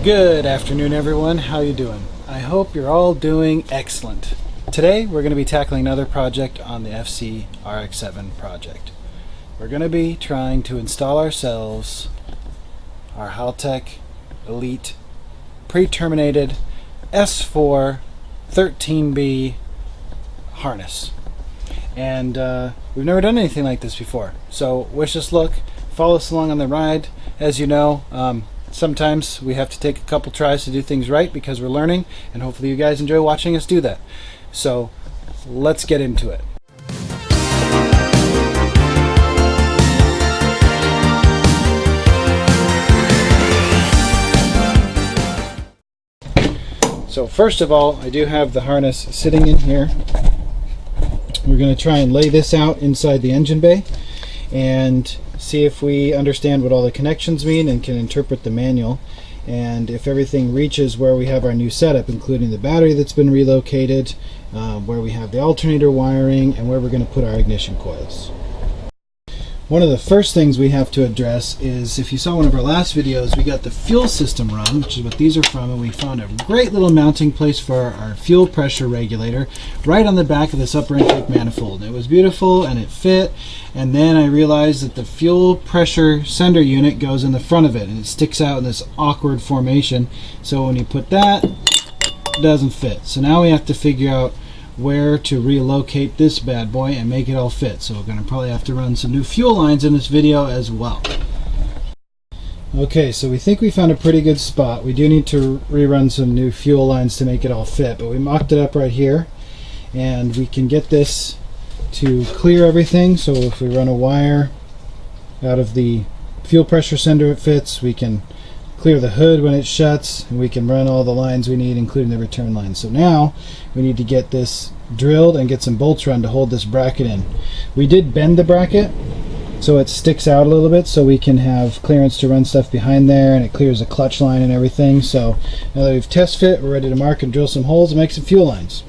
Good afternoon, everyone. How you doing? I hope you're all doing excellent. Today we're going to be tackling another project on the FC RX7 project. We're going to be trying to install ourselves our Haltech Elite pre-terminated S4 13B harness. And we've never done anything like this before. So wish us luck. Follow us along on the ride. As you know, sometimes we have to take a couple tries to do things right because we're learning, and hopefully you guys enjoy watching us do that. So let's get into it. So first of all, I do have the harness sitting in here. We're going to try and lay this out inside the engine bay and see if we understand what all the connections mean and can interpret the manual, and if everything reaches where we have our new setup, including the battery that's been relocated, where we have the alternator wiring, and where we're going to put our ignition coils. One of the first things we have to address is, if you saw one of our last videos, we got the fuel system run, which is what these are from, and we found a great little mounting place for our fuel pressure regulator right on the back of this upper intake manifold. It was beautiful and it fit, and then I realized that the fuel pressure sender unit goes in the front of it and it sticks out in this awkward formation, so when you put that, it doesn't fit. So now we have to figure out where to relocate this bad boy and make it all fit. So we're going to probably have to run some new fuel lines in this video as well. Okay, so we think we found a pretty good spot. We do need to rerun some new fuel lines to make it all fit, but we mocked it up right here, and we can get this to clear everything. So if we run a wire out of the fuel pressure sender, it fits. We can clear the hood when it shuts, and we can run all the lines we need, including the return lines. So now we need to get this drilled and get some bolts run to hold this bracket in. We did bend the bracket so it sticks out a little bit, so we can have clearance to run stuff behind there, and it clears the clutch line and everything. So now that we've test fit, we're ready to mark and drill some holes and make some fuel lines.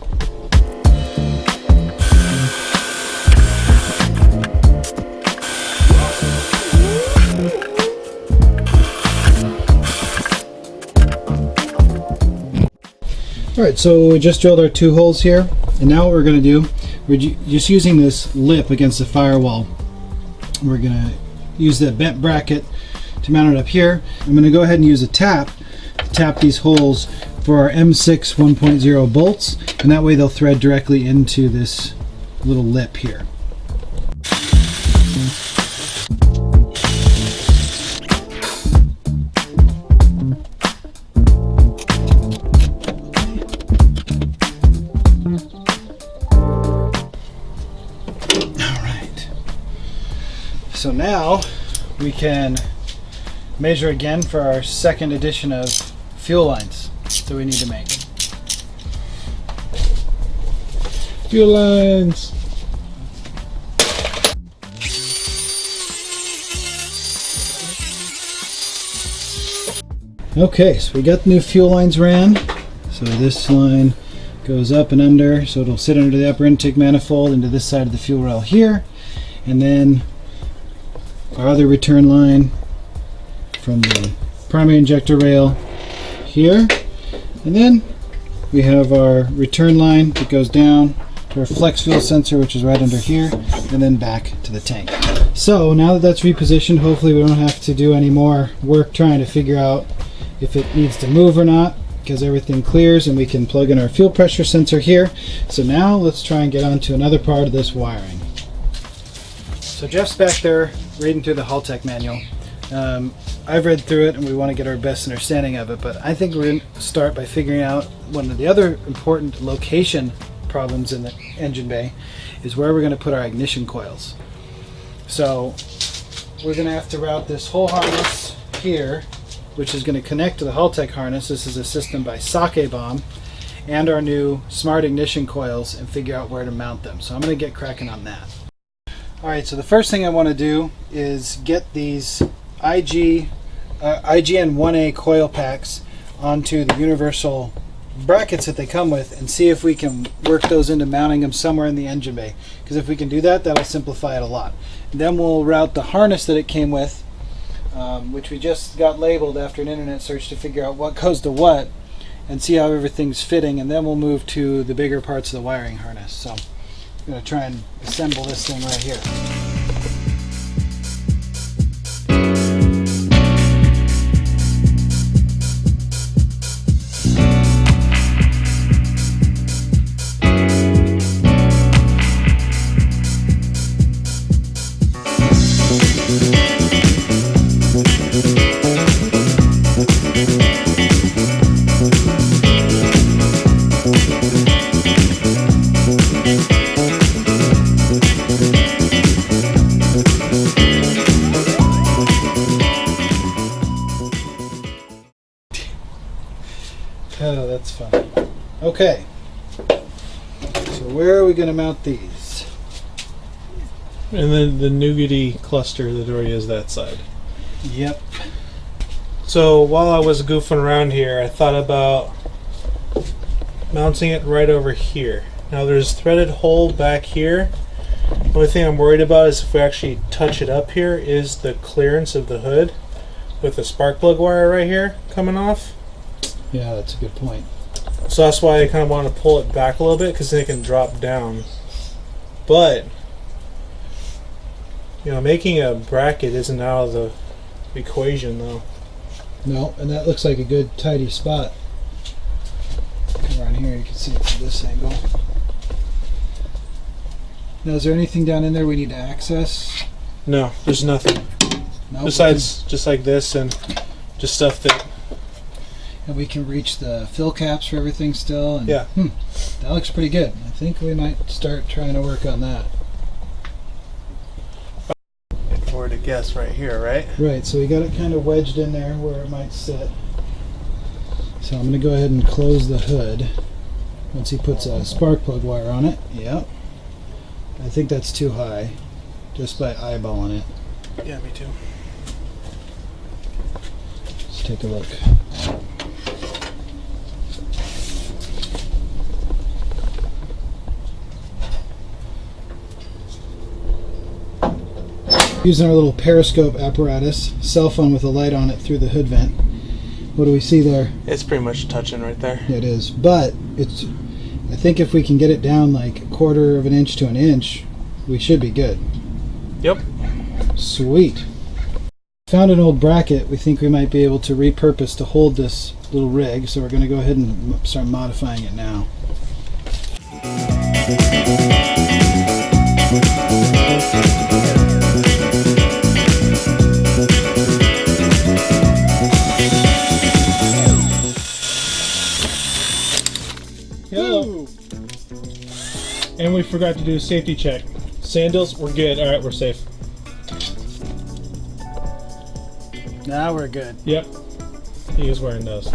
Alright, so we just drilled our 2 holes here, and now what we're going to do, we're just using this lip against the firewall. We're going to use the bent bracket to mount it up here. I'm going to go ahead and use a tap to tap these holes for our M6 1.0 bolts, and that way they'll thread directly into this little lip here. So now we can measure again for our second edition of fuel lines that we need to make. Fuel lines! Okay, so we got the new fuel lines ran. So this line goes up and under, so it'll sit under the upper intake manifold into this side of the fuel rail here, and then our other return line from the primary injector rail here, and then we have our return line that goes down to our flex fuel sensor, which is right under here, and then back to the tank. So now that that's repositioned, hopefully we don't have to do any more work trying to figure out if it needs to move or not, because everything clears and we can plug in our fuel pressure sensor here. So now let's try and get on to another part of this wiring. So Jeff's back there reading through the Haltech manual. I've read through it and we want to get our best understanding of it, but I think we're going to start by figuring out one of the other important location problems in the engine bay is where we're going to put our ignition coils. So we're going to have to route this whole harness here, which is going to connect to the Haltech harness. This is a system by Sakebomb, and our new smart ignition coils, and figure out where to mount them. So I'm going to get cracking on that. Alright, so the first thing I want to do is get these IGN1A coil packs onto the universal brackets that they come with, and see if we can work those into mounting them somewhere in the engine bay. Because if we can do that, that'll simplify it a lot. And then we'll route the harness that it came with which we just got labeled after an internet search to figure out what goes to what and see how everything's fitting, and then we'll move to the bigger parts of the wiring harness. So I'm going to try and assemble this thing right here. Oh, that's fun. Okay, so where are we going to mount these? And then the nougaty cluster that already is that side. Yep. So while I was goofing around here, I thought about mounting it right over here. Now there's threaded hole back here. The only thing I'm worried about is if we actually touch it up here is the clearance of the hood with the spark plug wire right here coming off. Yeah, that's a good point. So that's why I kind of want to pull it back a little bit, because then it can drop down. But, you know, making a bracket isn't out of the equation though. No, and that looks like a good tidy spot. Come around here, you can see it from this angle. Now, is there anything down in there we need to access? No, there's nothing. No, besides just like this and just stuff that... And we can reach the fill caps for everything still. And, yeah. That looks pretty good. I think we might start trying to work on that. If I were to guess right here, right? Right, so we got it kind of wedged in there where it might sit. So I'm going to go ahead and close the hood once he puts a spark plug wire on it. Yep. I think that's too high, just by eyeballing it. Yeah, me too. Let's take a look. Using our little periscope apparatus, cell phone with a light on it through the hood vent. What do we see there? It's pretty much touching right there. Yeah, it is, but it's. I think if we can get it down like 1/4 of an inch to an inch, we should be good. Yep. Sweet. Found an old bracket we think we might be able to repurpose to hold this little rig, so we're going to go ahead and start modifying it now. Hello. And we forgot to do a safety check. Sandals, we're good. All right, we're safe. Now we're good. Yep. He is wearing those.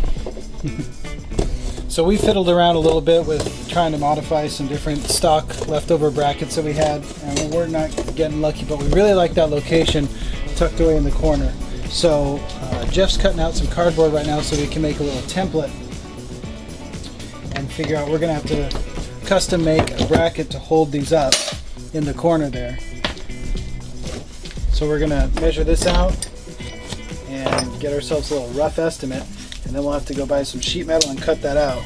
So we fiddled around a little bit with trying to modify some different stock leftover brackets that we had, and we're not getting lucky, but we really like that location tucked away in the corner. So Jeff's cutting out some cardboard right now so we can make a little template and figure out we're going to have to custom make a bracket to hold these up in the corner there. So we're going to measure this out and get ourselves a little rough estimate, and then we'll have to go buy some sheet metal and cut that out.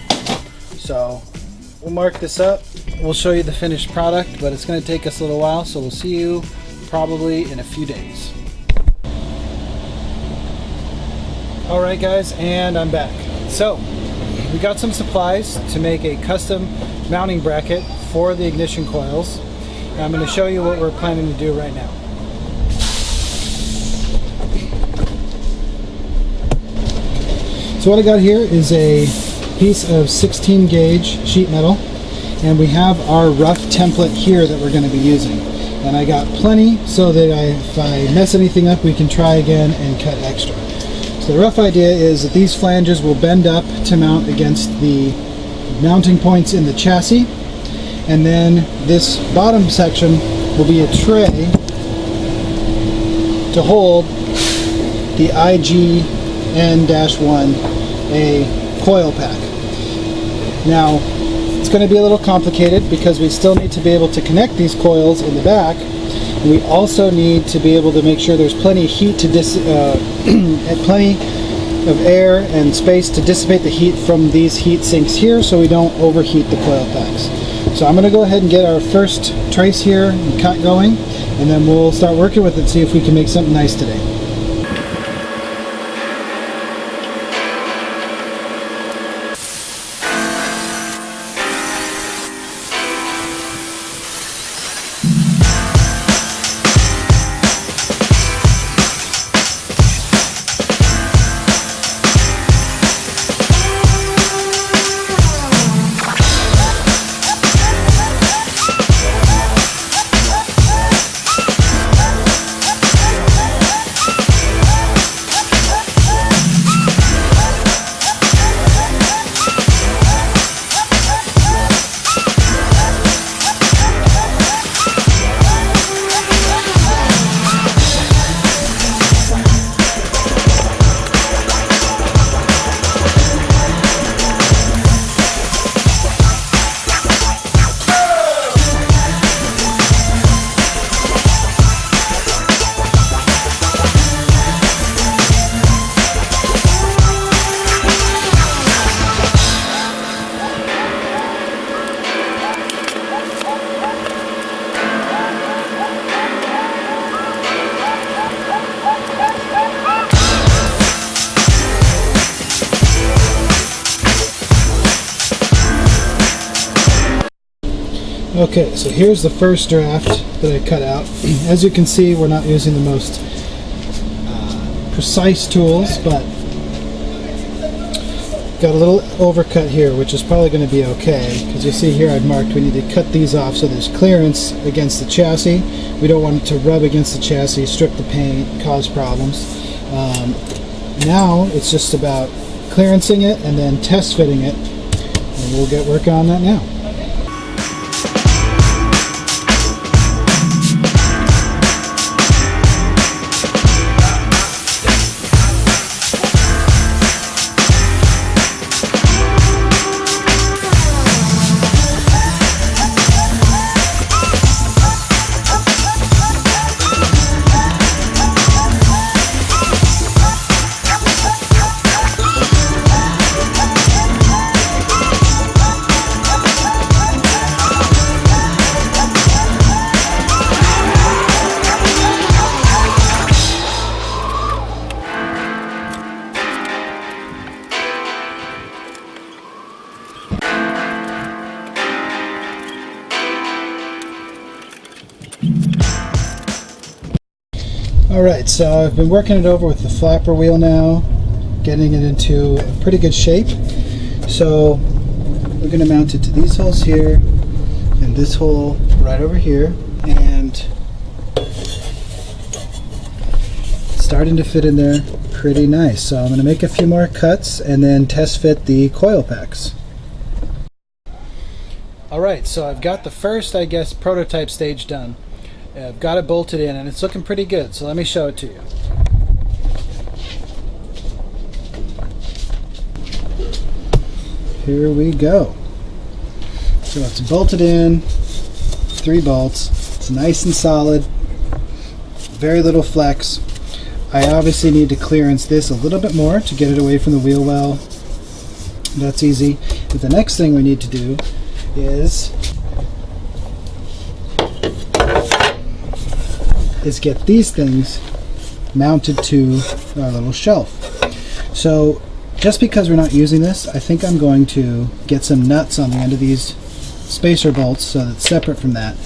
So we'll mark this up, we'll show you the finished product, but it's going to take us a little while, so we'll see you probably in a few days. Alright guys, and I'm back. So we got some supplies to make a custom mounting bracket for the ignition coils, and I'm going to show you what we're planning to do right now. So what I got here is a piece of 16 gauge sheet metal, and we have our rough template here that we're going to be using. And I got plenty so that if I mess anything up we can try again and cut extra. So the rough idea is that these flanges will bend up to mount against the mounting points in the chassis, and then this bottom section will be a tray to hold the IGN1A coil pack. Now it's going to be a little complicated because we still need to be able to connect these coils in the back, We also need to be able to make sure there's plenty of heat to plenty of air and space to dissipate the heat from these heat sinks here, so we don't overheat the coil packs. So I'm going to go ahead and get our first trace here and cut going, and then we'll start working with it and see if we can make something nice today. Okay, so here's the first draft that I cut out. As you can see, we're not using the most precise tools, but got a little overcut here, which is probably going to be okay, because you see here I've marked we need to cut these off so there's clearance against the chassis. We don't want it to rub against the chassis, strip the paint, cause problems. Now it's just about clearancing it and then test fitting it, and we'll get working on that now. Alright, so I've been working it over with the flapper wheel now, getting it into a pretty good shape. So we're going to mount it to these holes here and this hole right over here, and it's starting to fit in there pretty nice. So I'm going to make a few more cuts and then test fit the coil packs. Alright, so I've got the first, I guess, prototype stage done. I've got it bolted in and it's looking pretty good, so let me show it to you. Here we go. So it's bolted in, 3 bolts. It's nice and solid, very little flex. I obviously need to clearance this a little bit more to get it away from the wheel well. That's easy. But the next thing we need to do is get these things mounted to our little shelf. So just because we're not using this, I think I'm going to get some nuts on the end of these spacer bolts so that it's separate from that.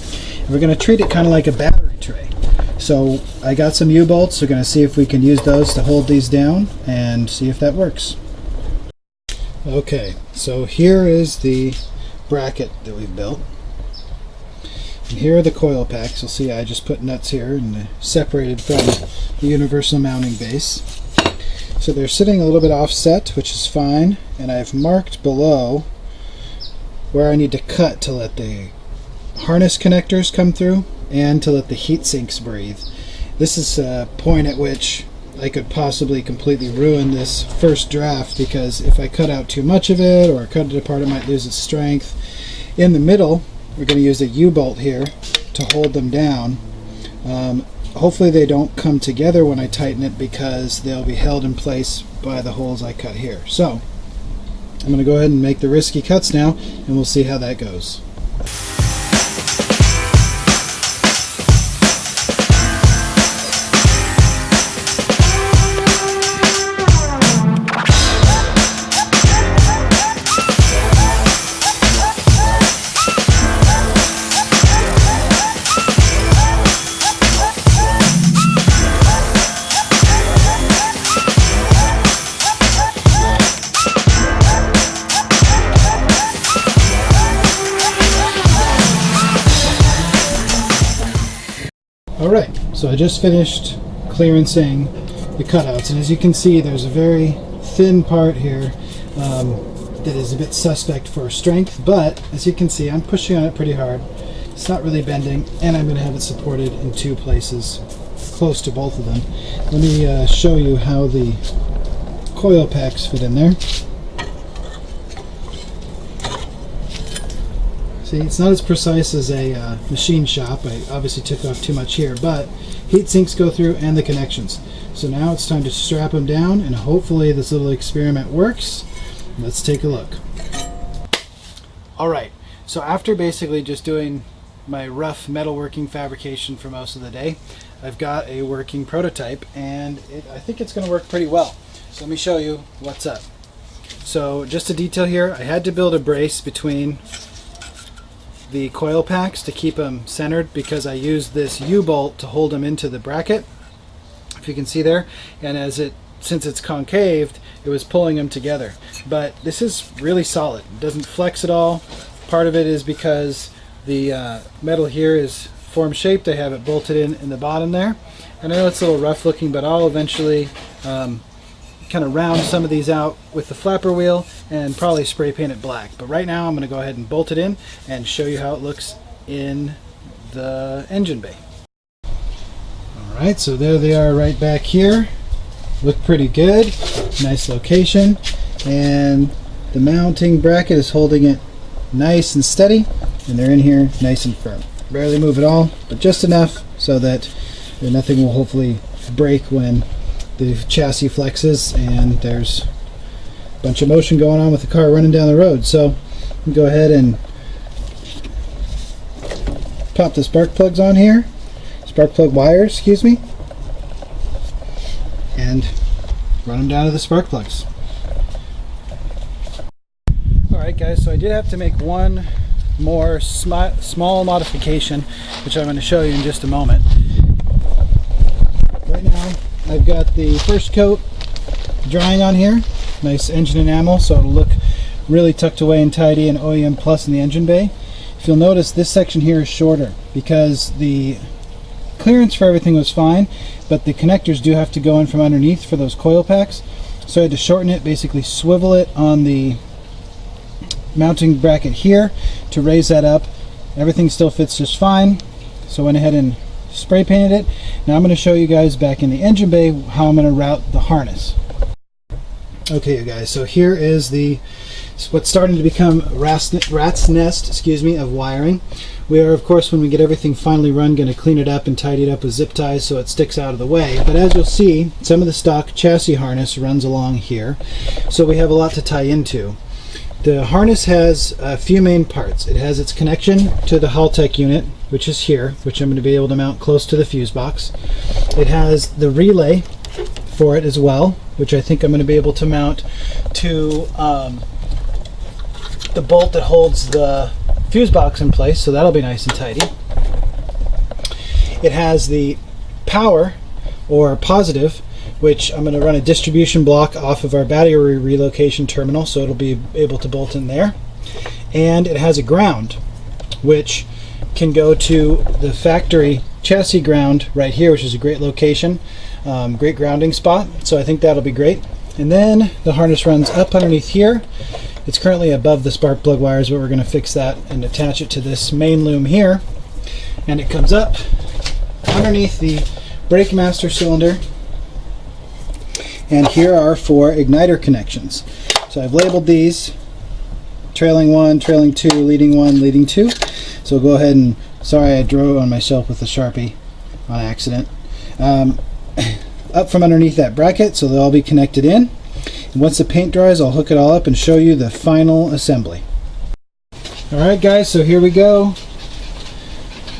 And we're going to treat it kind of like a battery tray. So I got some U-bolts. We're going to see if we can use those to hold these down and see if that works. Okay, so here is the bracket that we've built. And here are the coil packs. You'll see I just put nuts here and separated from the universal mounting base. So they're sitting a little bit offset, which is fine, and I've marked below where I need to cut to let the harness connectors come through and to let the heat sinks breathe. This is a point at which I could possibly completely ruin this first draft, because if I cut out too much of it or cut it apart, it might lose its strength. In the middle, we're going to use a U-bolt here to hold them down. Hopefully they don't come together when I tighten it, because they'll be held in place by the holes I cut here. So I'm going to go ahead and make the risky cuts now, and we'll see how that goes. Alright, so I just finished clearancing the cutouts, and as you can see, there's a very thin part here that is a bit suspect for strength, but as you can see, I'm pushing on it pretty hard. It's not really bending, and I'm going to have it supported in 2 places, close to both of them. Let me show you how the coil packs fit in there. See, it's not as precise as a machine shop. I obviously took off too much here, but heat sinks go through and the connections. So now it's time to strap them down, and hopefully this little experiment works. Let's take a look. Alright, so after basically just doing my rough metalworking fabrication for most of the day, I've got a working prototype, and I think it's going to work pretty well. So let me show you what's up. So just a detail here, I had to build a brace between the coil packs to keep them centered, because I used this U-bolt to hold them into the bracket, if you can see there, and since it's concaved, it was pulling them together. But this is really solid. It doesn't flex at all. Part of it is because the metal here is form shaped. I have it bolted in the bottom there, and I know it's a little rough looking, but I'll eventually kind of round some of these out with the flapper wheel and probably spray paint it black. But right now I'm going to go ahead and bolt it in and show you how it looks in the engine bay. Alright, so there they are right back here. Look pretty good. Nice location. And the mounting bracket is holding it nice and steady, and they're in here nice and firm. Barely move at all, but just enough so that nothing will hopefully break when the chassis flexes and there's a bunch of motion going on with the car running down the road. So go ahead and pop the spark plugs on here, spark plug wires, excuse me, and run them down to the spark plugs. Alright guys, so I did have to make one more small modification, which I'm going to show you in just a moment. Right now I've got the first coat drying on here, nice engine enamel, so it'll look really tucked away and tidy and OEM plus in the engine bay. If you'll notice, this section here is shorter because the clearance for everything was fine, but the connectors do have to go in from underneath for those coil packs, so I had to shorten it, basically swivel it on the mounting bracket here to raise that up. Everything still fits just fine, so I went ahead and spray painted it. Now I'm going to show you guys back in the engine bay how I'm going to route the harness. Okay you guys, so here is what's starting to become rat's nest, excuse me, of wiring. We are, of course, when we get everything finally run, going to clean it up and tidy it up with zip ties so it sticks out of the way. But as you'll see, some of the stock chassis harness runs along here, so we have a lot to tie into. The harness has a few main parts. It has its connection to the Haltech unit, which is here, which I'm going to be able to mount close to the fuse box. It has the relay for it as well, which I think I'm going to be able to mount to the bolt that holds the fuse box in place, so that'll be nice and tidy. It has the power, or positive, which I'm going to run a distribution block off of our battery relocation terminal, so it'll be able to bolt in there. And it has a ground, which can go to the factory chassis ground right here, which is a great location, great grounding spot, so I think that'll be great. And then the harness runs up underneath here. It's currently above the spark plug wires, but we're going to fix that and attach it to this main loom here. And it comes up underneath the brake master cylinder. And here are 4 igniter connections. So I've labeled these trailing 1, trailing 2, leading 1, leading 2. So we'll go ahead and, sorry I drew on myself with the Sharpie. on accident. Up from underneath that bracket, so they'll all be connected in. And once the paint dries, I'll hook it all up and show you the final assembly. Alright guys, so here we go.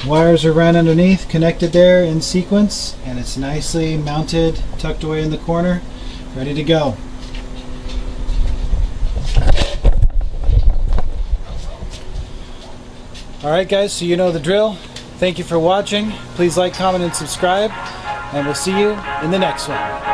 Wires are run underneath, connected there in sequence, and it's nicely mounted, tucked away in the corner, ready to go. Alright guys, so you know the drill. Thank you for watching. Please like, comment, and subscribe, and we'll see you in the next one.